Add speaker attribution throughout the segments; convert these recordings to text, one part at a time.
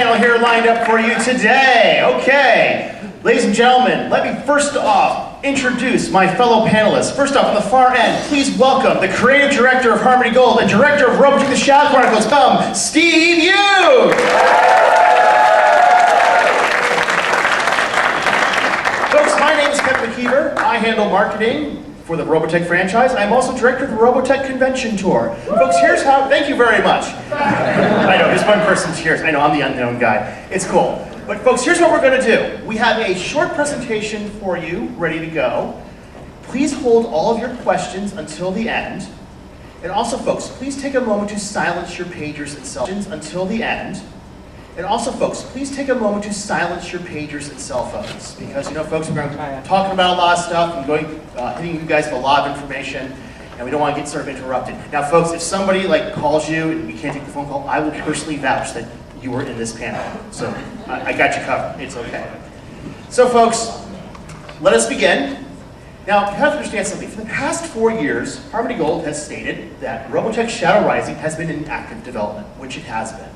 Speaker 1: panel here lined up for you today. Okay, ladies and gentlemen, let me first off introduce my fellow panelists. First off, on the far end, please welcome the creative director of Harmony Gold and director of Robotech the Shadow Chronicles, Steve Yu. Folks, my name is Kevin McKeever. I handle marketing for the Robotech franchise. I'm also director of the Robotech Convention Tour. Folks, here's how, thank you very much. I know, just one person cheers. I know, I'm the unknown guy. It's cool. But folks, here's what we're gonna do. We have a short presentation for you, ready to go. Please hold all of your questions until the end. And also, folks, please take a moment to silence your pagers and cell phones until the end. And also, folks, please take a moment to silence your pagers and cell phones. Because, you know, folks, we're going to be talking about a lot of stuff and hitting you guys with a lot of information, and we don't want to get sort of interrupted. Now, folks, if somebody calls you and you can't take the phone call, I will personally vouch that you were in this panel. So I got you covered. It's okay. So, folks, let us begin. Now, you have to understand something. For the past 4 years, Harmony Gold has stated that Robotech Shadow Rising has been in active development, which it has been.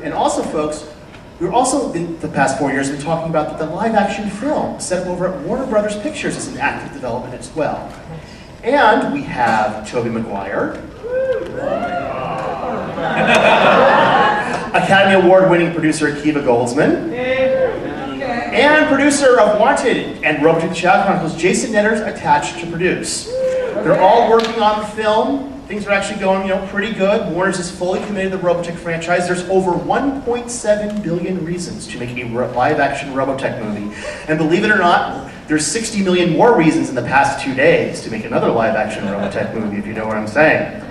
Speaker 1: And also, folks, we've also, in the past 4 years, been talking about that the live-action film set up over at Warner Brothers Pictures is in active development as well. And we have Tobey Maguire, Academy Award-winning producer Akiva Goldsman, and producer of Wanted and Robotech the Shadow Chronicles, Jason Netter's attached to produce. They're all working on the film. Things are actually going, pretty good. Warner's is fully committed to the Robotech franchise. There's over 1.7 billion reasons to make a live-action Robotech movie. And believe it or not, there's 60 million more reasons in the past 2 days to make another live-action Robotech movie, if you know what I'm saying.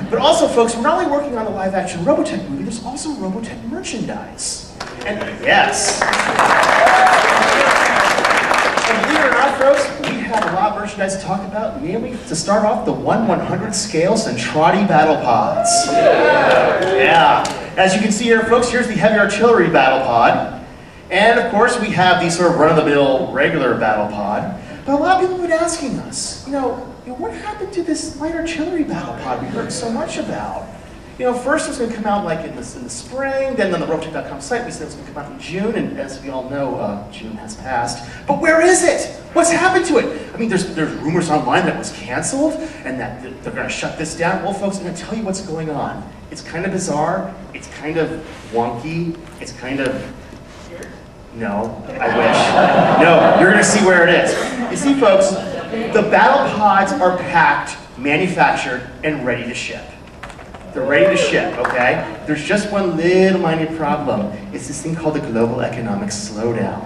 Speaker 1: But also, folks, we're not only working on the live-action Robotech movie, there's also Robotech merchandise. And yes. And believe it or not, folks, we have a lot of merchandise to talk about, namely, to start off, the 1/100 scale Centrati battle pods. Yeah. As you can see here, folks, here's the heavy artillery battle pod. And of course, we have the sort of run-of-the-mill regular battle pod. But a lot of people have been asking us, what happened to this light artillery battle pod we heard so much about? First it was going to come out in the spring, then on the Robotech.com site we said it was going to come out in June, and as we all know, June has passed. But where is it? What's happened to it? I mean, there's rumors online that it was canceled, and that they're going to shut this down. Well, folks, I'm going to tell you what's going on. It's kind of bizarre, it's kind of wonky, it's kind of... No, I wish. No, you're going to see where it is. You see, folks, the battle pods are packed, manufactured, and ready to ship. They're ready to ship, okay? There's just one little minor problem. It's this thing called the global economic slowdown.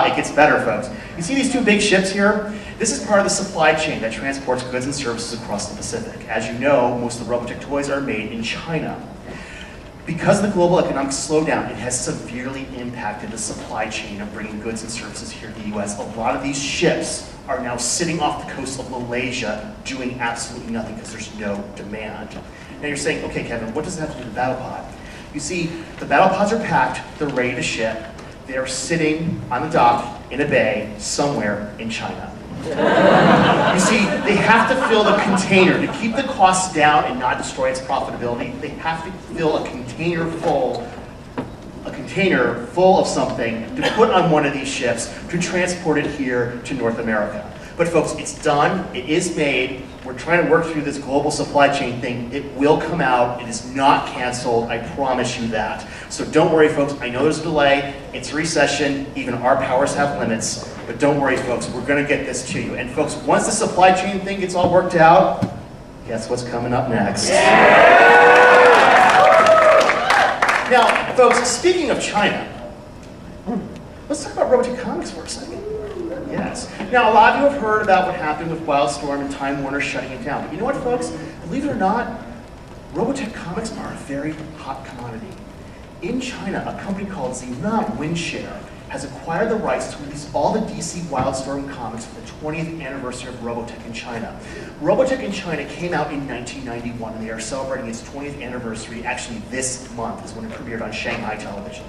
Speaker 1: It gets better, folks. You see these two big ships here? This is part of the supply chain that transports goods and services across the Pacific. As you know, most of the Robotech toys are made in China. Because of the global economic slowdown, it has severely impacted the supply chain of bringing goods and services here to the US. A lot of these ships are now sitting off the coast of Malaysia doing absolutely nothing because there's no demand. Now you're saying, okay, Kevin, what does that have to do with the battle pod? You see, the battle pods are packed, they're ready to ship. They're sitting on the dock in a bay somewhere in China. You see, they have to fill the container to keep the costs down and not destroy its profitability. They have to fill a container full of something to put on one of these ships to transport it here to North America. But folks, it's done, it is made. We're trying to work through this global supply chain thing. It will come out, it is not canceled, I promise you that. So don't worry, folks, I know there's a delay, it's a recession, even our powers have limits, but don't worry, folks, we're gonna get this to you. And folks, once the supply chain thing gets all worked out, guess what's coming up next? Now, folks, speaking of China, let's talk about Robotech Comics for a second. Yes. Now, a lot of you have heard about what happened with Wildstorm and Time Warner shutting it down. But you know what, folks? Believe it or not, Robotech Comics are a very hot commodity. In China, a company called Zina Windshare has acquired the rights to release all the DC Wildstorm comics for the 20th anniversary of Robotech in China. Robotech in China came out in 1991, and they are celebrating its 20th anniversary. Actually, this month is when it premiered on Shanghai television.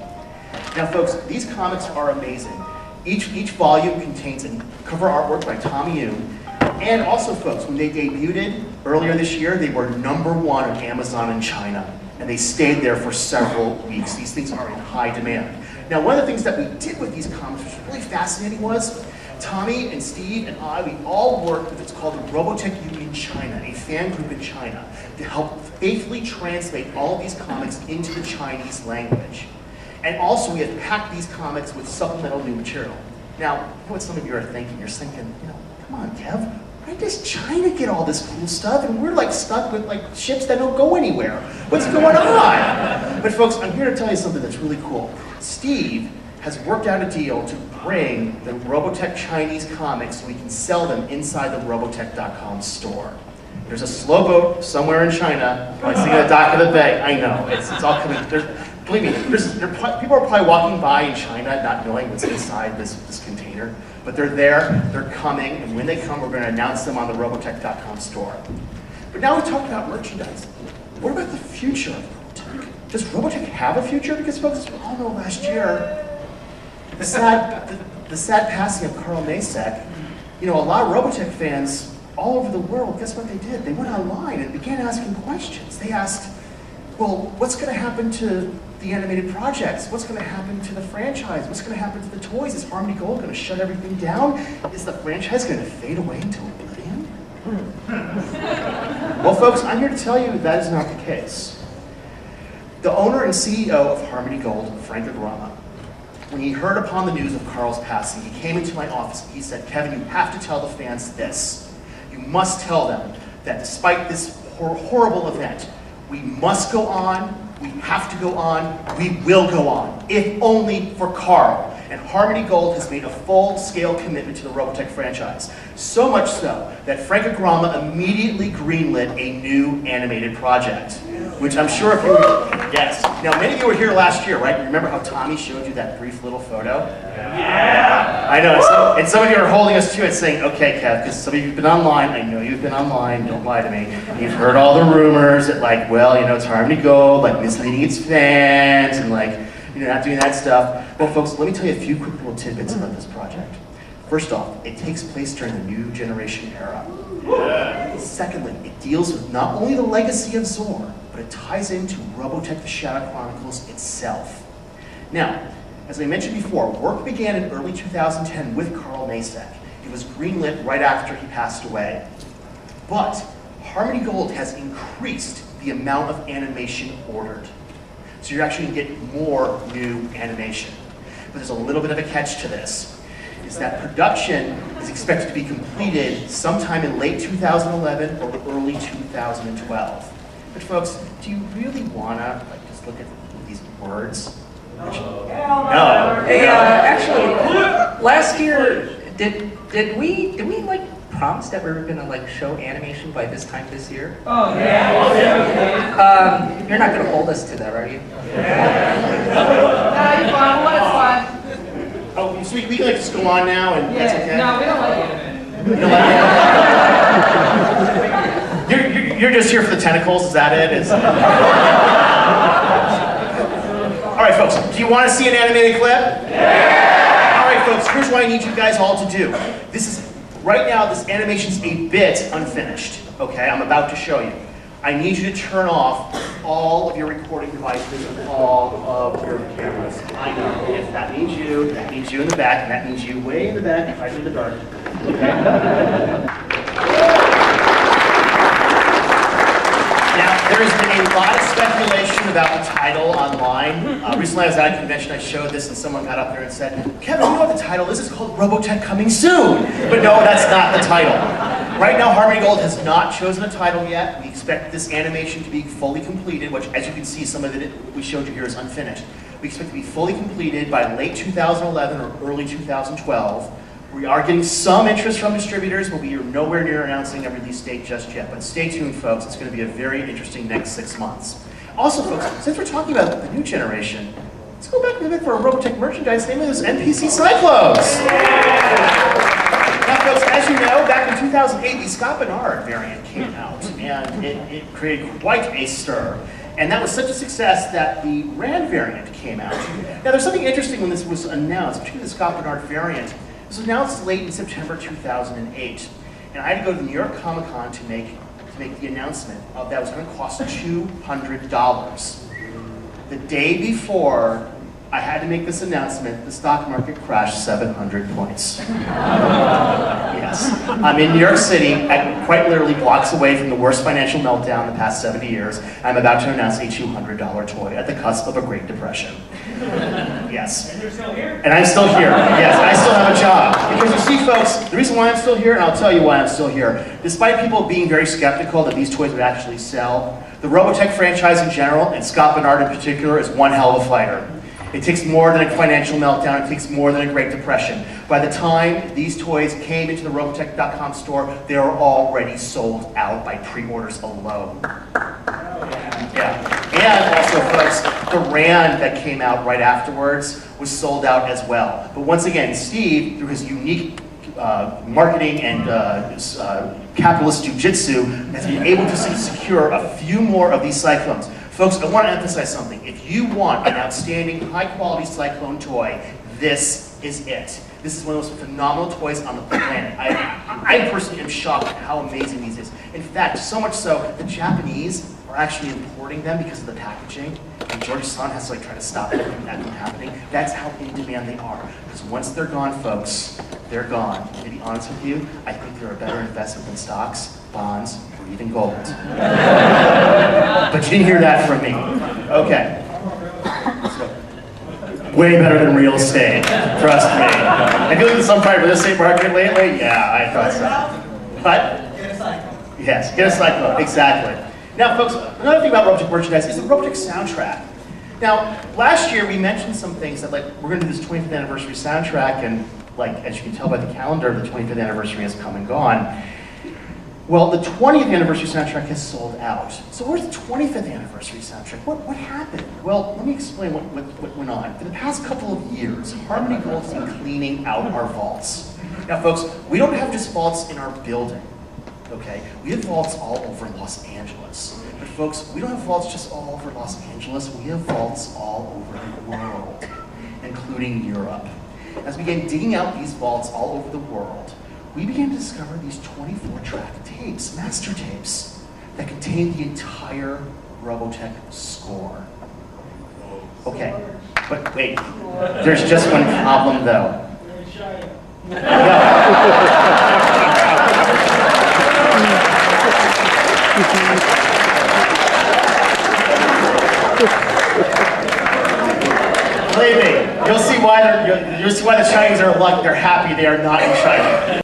Speaker 1: Now, folks, these comics are amazing. Each volume contains a cover artwork by Tommy Yoon, And also, folks, when they debuted earlier this year, they were #1 on Amazon in China, and they stayed there for several weeks. These things are in high demand. Now, one of the things that we did with these comics, which was really fascinating, was Tommy and Steve and I, we all worked with what's called the Robotech Union China, a fan group in China, to help faithfully translate all of these comics into the Chinese language. And also, we have packed these comics with supplemental new material. Now, I know what some of you are thinking. You're thinking, come on, Kev, why does China get all this cool stuff and we're like stuck with like ships that don't go anywhere? What's going on? But folks, I'm here to tell you something that's really cool. Steve has worked out a deal to bring the Robotech Chinese comics so we can sell them inside the Robotech.com store. There's a slow boat somewhere in China, probably sitting at the dock of the bay. I know, it's all coming. Believe me, people are probably walking by in China not knowing what's inside this container, but they're there, they're coming, and when they come, we're going to announce them on the Robotech.com store. But now we talk about merchandise. What about the future of Robotech? Does Robotech have a future? Because folks, as we all know, last year, the sad passing of Carl Masek, a lot of Robotech fans all over the world, guess what they did? They went online and began asking questions. They asked, well, what's going to happen to the animated projects? What's going to happen to the franchise? What's going to happen to the toys? Is Harmony Gold going to shut everything down? Is the franchise going to fade away into oblivion? Well, folks, I'm here to tell you that is not the case. The owner and CEO of Harmony Gold, Frank Agrama, when he heard upon the news of Carl's passing, he came into my office and he said, Kevin, you have to tell the fans this. You must tell them that despite this horrible event, we must go on, we have to go on, we will go on, if only for Carl. And Harmony Gold has made a full-scale commitment to the Robotech franchise. So much so that Frank Agrama immediately greenlit a new animated project, which I'm sure if you yes. Now, many of you were here last year, right? Remember how Tommy showed you that brief little photo? Yeah! I know, and some of you are holding us to it saying, okay, Kev, because some of you have been online, I know you've been online, don't lie to me. You've heard all the rumors that like, well, it's Harmony Gold, like misleading its fans, and like, not doing that stuff. Well, folks, let me tell you a few quick little tidbits about this project. First off, it takes place during the New Generation era. Yeah. Secondly, it deals with not only the legacy of Zor, but it ties into Robotech the Shadow Chronicles itself. Now, as I mentioned before, work began in early 2010 with Carl Masek. It was greenlit right after he passed away. But Harmony Gold has increased the amount of animation ordered. So you're actually going to get more new animation. But there's a little bit of a catch to this, is that production is expected to be completed sometime in late 2011 or early 2012. But folks, do you really want to just look at these words? No.
Speaker 2: Hey, actually, last year, did we like promise that we were gonna like show animation by this time this year?
Speaker 3: Oh yeah.
Speaker 2: You're not gonna hold us to that, are you?
Speaker 3: Yeah. No, you're fine. Well, it's fine.
Speaker 1: Oh, so we can like just go on now, and that's okay.
Speaker 3: No, we don't like it.
Speaker 1: You don't like it? You're just here for the tentacles. Is that it? All right, folks. Do you want to see an animated clip? Yeah. All right, folks. Here's what I need you guys all to do. Right now, this animation's a bit unfinished, okay? I'm about to show you. I need you to turn off all of your recording devices and all of your cameras. I know, if that means you in the back, and that means you way in the back, right in the dark, okay? Now, there's been a lot of speculation about the title online. Recently I was at a convention, I showed this, and someone got up there and said, Kevin, you know what the title is? It's called Robotech Coming Soon. But no, that's not the title. Right now, Harmony Gold has not chosen a title yet. We expect this animation to be fully completed, which, as you can see, some of it we showed you here is unfinished. We expect to be fully completed by late 2011 or early 2012. We are getting some interest from distributors, but we are nowhere near announcing a release date just yet. But stay tuned, folks. It's going to be a very interesting next 6 months. Also, folks, since we're talking about the new generation, let's go back a bit for a Robotech merchandise. Name is NPC Cyclones. Now, folks, as you know, back in 2008, the Scott Bernard variant came out, and it created quite a stir. And that was such a success that the Rand variant came out. Now, there's something interesting when this was announced, particularly the Scott Bernard variant. This was announced late in September 2008. and I had to go to the New York Comic Con to make the announcement of that was going to cost $200. The day before I had to make this announcement, the stock market crashed 700 points. Yes. I'm in New York City, quite literally blocks away from the worst financial meltdown in the past 70 years. I'm about to announce a $200 toy at the cusp of a Great Depression. Yes.
Speaker 4: And you're still here?
Speaker 1: And I'm still here. Yes, I still have a job. Because you see, folks, the reason why I'm still here, and I'll tell you why I'm still here, despite people being very skeptical that these toys would actually sell, the Robotech franchise in general, and Scott Bernard in particular, is one hell of a fighter. It takes more than a financial meltdown, it takes more than a Great Depression. By the time these toys came into the Robotech.com store, they were already sold out by pre-orders alone. Yeah. And also, folks, the Rand that came out right afterwards was sold out as well. But once again, Steve, through his unique marketing and capitalist jujitsu, has been able to secure a few more of these Cyclones. Folks, I want to emphasize something. If you want an outstanding, high-quality Cyclone toy, this is it. This is one of the most phenomenal toys on the planet. I personally am shocked at how amazing these is. In fact, so much so, the Japanese are actually importing them because of the packaging, and George Sun has to try to stop that from happening. That's how in demand they are. Because once they're gone, folks, they're gone. To be honest with you, I think they're a better investment than stocks, bonds, or even gold. But you didn't hear that from me. Okay. So, way better than real estate, trust me. Have you looked at some part of the real estate market lately? Yeah, I thought so. But,
Speaker 4: Get a Cyclone.
Speaker 1: yes, get a Cyclone, exactly. Now, folks, another thing about Robotech merchandise is the Robotech soundtrack. Now, last year we mentioned some things that, like, we're going to do this 25th anniversary soundtrack, and, like, as you can tell by the calendar, the 25th anniversary has come and gone. Well, the 20th anniversary soundtrack has sold out. So where's the 25th anniversary soundtrack? What happened? Well, let me explain what went on. For the past couple of years, Harmony Gold has been cleaning out our vaults. Now, folks, we don't have just vaults in our building, okay? We have vaults all over Los Angeles. But folks, we don't have vaults just all over Los Angeles. We have vaults all over the world, including Europe. As we began digging out these vaults all over the world, we began to discover these 24-track tapes, master tapes, that contain the entire Robotech score. Okay, but wait, there's just one problem though. Believe me, you'll see why the Chinese are lucky. They're happy they are not in China.